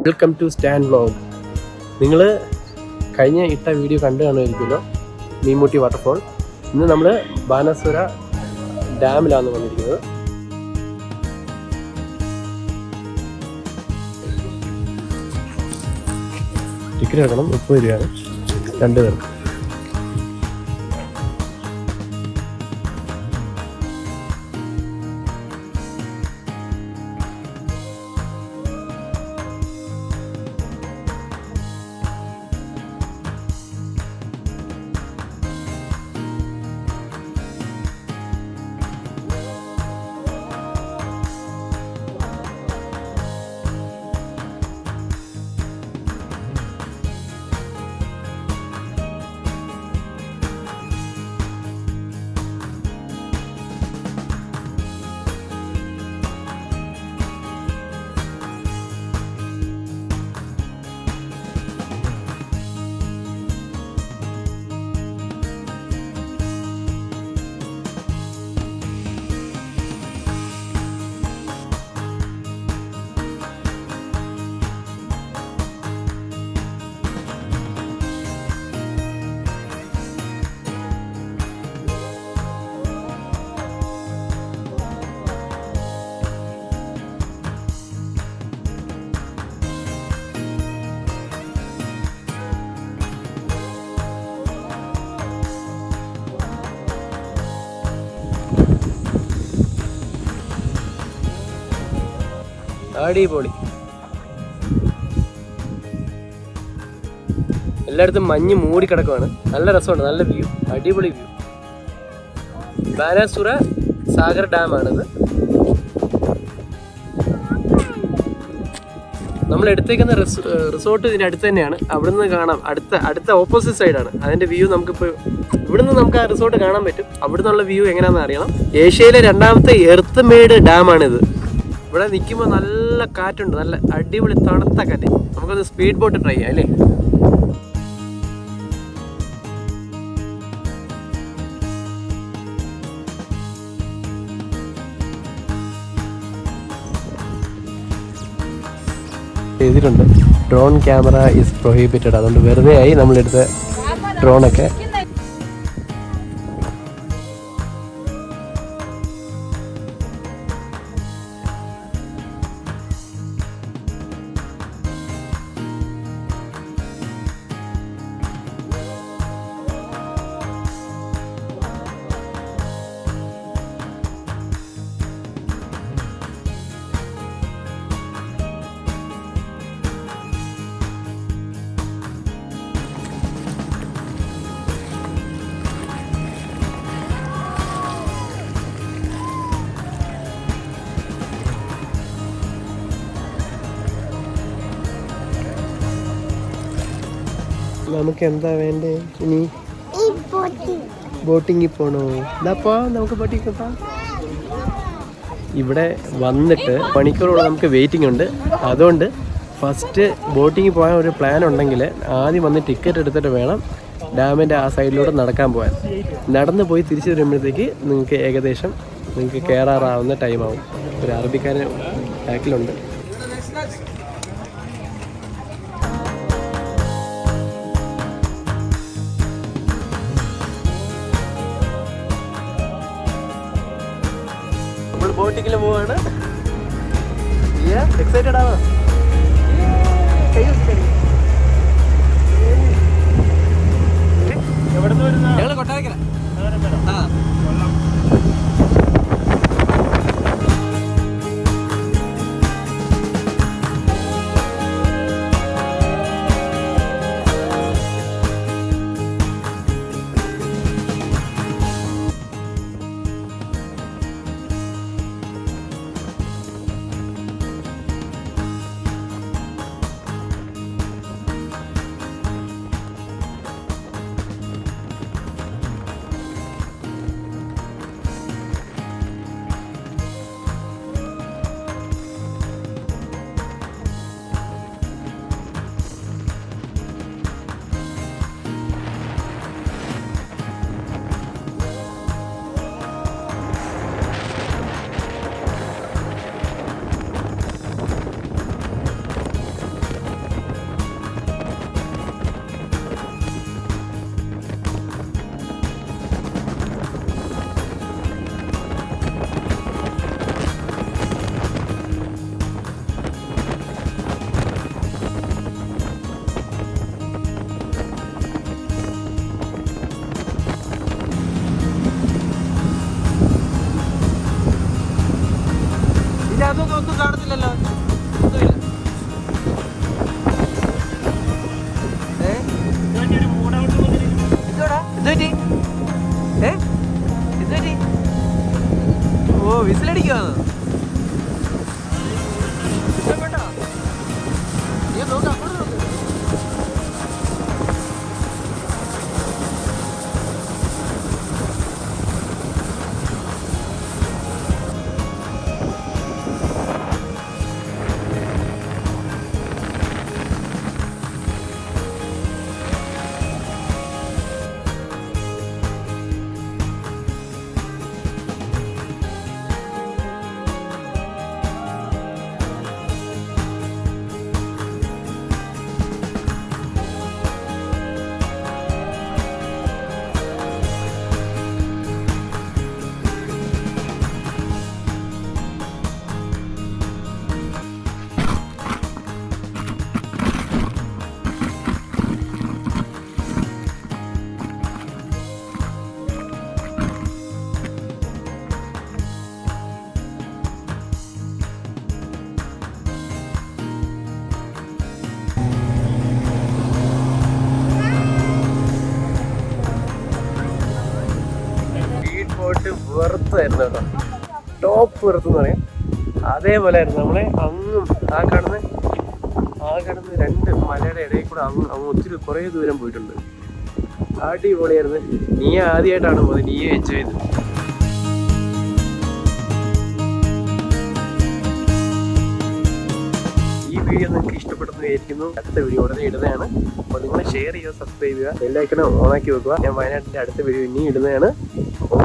Welcome to stand vlog. നിങ്ങൾ കഴിഞ്ഞ ഇട്ട വീഡിയോ കണ്ടു കാണുമായിരിക്കുമല്ലോ, മീൻമുട്ടി വാട്ടർഫോൾ. ഇന്ന് നമ്മൾ ബാണാസുര ഡാമിലാണ് വന്നിരിക്കുന്നത്. ടിക്കറ്റ് എടുക്കണം, 30 രൂപയാണ് 2 പേർക്ക്. അടിപൊളി. എല്ലായിടത്തും മഞ്ഞ് മൂടി കിടക്കുവാണ്. നല്ല രസമുണ്ട്, നല്ല വ്യൂ, അടിപൊളി വ്യൂ. ബാണാസുര സാഗർ ഡാമാണിത്. നമ്മൾ എടുത്തേക്കുന്ന റിസോർട്ട് ഇതിൻ്റെ അടുത്ത് തന്നെയാണ്. അവിടുന്ന് കാണാം, അടുത്ത ഓപ്പോസിറ്റ് സൈഡാണ്. അതിൻ്റെ വ്യൂ നമുക്കിപ്പോൾ ഇവിടുന്ന് നമുക്ക് ആ റിസോർട്ട് കാണാൻ പറ്റും. അവിടുന്നുള്ള വ്യൂ എങ്ങനെയാണെന്ന് അറിയണം. ഏഷ്യയിലെ 2ാമത്തെ എർത്ത് മെയ്ഡ് ഡാമാണിത്. ഇവിടെ നിൽക്കുമ്പോൾ നല്ല കാറ്റുണ്ട്, നല്ല അടിപൊളി തണുത്ത കാറ്റ്. നമുക്കൊന്ന് സ്പീഡ് ബോട്ട് ട്രൈ ചെയ്യാം അല്ലേ? ചെയ്തിട്ടുണ്ട്. Drone camera is prohibited. അതുകൊണ്ട് വെറുതെ ആയി നമ്മളെടുത്ത ഡ്രോണൊക്കെ. നമുക്ക് എന്താ വേണ്ടേ ഇനി? ബോട്ടിങ്ങിൽ പോണോ? ഇതാപ്പോ നമുക്ക് ബോട്ടിങ്ങിൽ പോകാം. ഇവിടെ വന്നിട്ട് മണിക്കൂറോളം നമുക്ക് വെയിറ്റിംഗ് ഉണ്ട്. അതുകൊണ്ട് ഫസ്റ്റ് ബോട്ടിങ്ങിൽ പോകാൻ ഒരു പ്ലാൻ ഉണ്ടെങ്കിൽ ആദ്യം വന്ന് ടിക്കറ്റ് എടുത്തിട്ട് വേണം ഡാമിൻ്റെ ആ സൈഡിലൂടെ നടക്കാൻ പോകാൻ. നടന്ന് പോയി തിരിച്ചു വരുമ്പോഴത്തേക്ക് നിങ്ങൾക്ക് ഏകദേശം നിങ്ങൾക്ക് കയറാറാവുന്ന ടൈമാവും. ഒരു അറബിക്കാരൻ ബാക്കിലുണ്ട്. ബോട്ടിങ്ങിൽ പോവാണ്. എക്സൈറ്റഡ് ആണോ? ഞങ്ങൾ കൊട്ടാരക്കര. അതൊന്നും ഒന്നും കാണത്തില്ലല്ലോ, ഒന്നുമില്ല. ഇതോടാ എന്തുപറ്റി? എന്തുപറ്റി? ഓ വിസിലടിക്കുവാന്ന്. കേട്ടോ നീ നോക്ക്, അങ്ങോട്ട് നോക്ക്. വെറുത്തായിരുന്നു കേട്ടോ, ടോപ്പ് വെറുത്തെന്ന് പറയാം. അതേപോലെ ആയിരുന്നു നമ്മളെ അങ്ങും ആ കാണുന്ന രണ്ട് മലയുടെ ഇടയിൽ കൂടെ അങ്ങ് ഒത്തിരി കുറേ ദൂരം പോയിട്ടുണ്ട്. അടിപൊളിയായിരുന്നു. നീ ആദ്യമായിട്ടാണ് പോകുന്നത്, നീയെ എൻജോയ് ചെയ്ത്. ഈ വീഡിയോ നിങ്ങൾക്ക് ഇഷ്ടപ്പെടുന്നു വിചാരിക്കുന്നു. അടുത്ത വീഡിയോ ഉടനെ ഇടുന്നതാണ്. അപ്പോൾ നിങ്ങൾ ഷെയർ ചെയ്യുക, സബ്സ്ക്രൈബ് ചെയ്യുക, ബെല്ലൈക്കൺ ഓണാക്കി വെക്കുക. ഞാൻ വയനാട്ടിൻ്റെ അടുത്ത വീഡിയോ ഇനിയും ഇടുന്നതാണ്. അപ്പോൾ